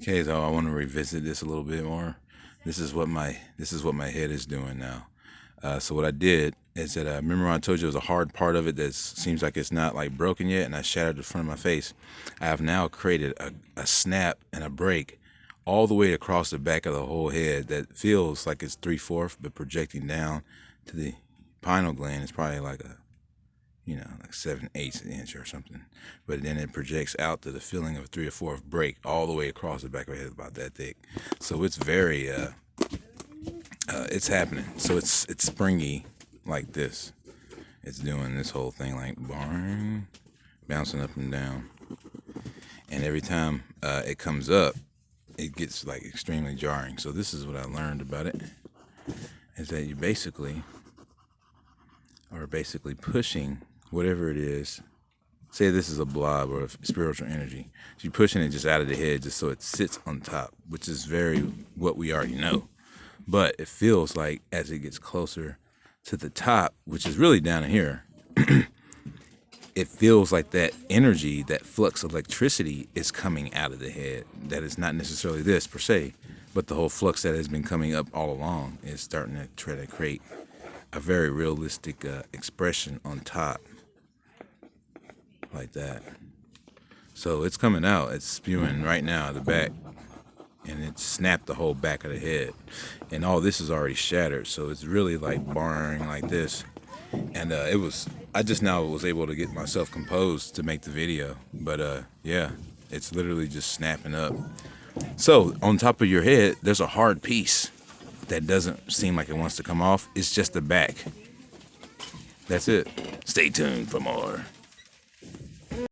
Okay, so I want to revisit this a little bit more. This is what my head is doing now. So what I did is that remember when I told you it was a hard part of it that seems like it's not like broken yet, and I shattered the front of my face. I have now created a snap and a break all the way across the back of the whole head that feels like it's 3/4, but projecting down to the pineal gland is probably like a like 7/8 inch or something. But then it projects out to the feeling of a 3 or 4 break all the way across the back of my head, about that thick. So it's very, it's happening. So it's springy like this. It's doing this whole thing like barn, bouncing up and down. And every time it comes up, it gets like extremely jarring. So this is what I learned about it: is that you basically are basically pushing whatever it is. Say this is a blob or a spiritual energy. So you're pushing it just out of the head just so it sits on top, which is very what we already know. But it feels like as it gets closer to the top, which is really down in here, it feels like that energy, that flux of electricity is coming out of the head. That is not necessarily this per se, but the whole flux that has been coming up all along is starting to try to create a very realistic expression on top, like that. So it's coming out. It's spewing right now at the back, and it snapped the whole back of the head. And all this is already shattered, so it's really like barring like this. And I just now was able to get myself composed to make the video. But yeah, it's literally just snapping up. So on top of your head, there's a hard piece that doesn't seem like it wants to come off. It's just the back. That's it. Stay tuned for more.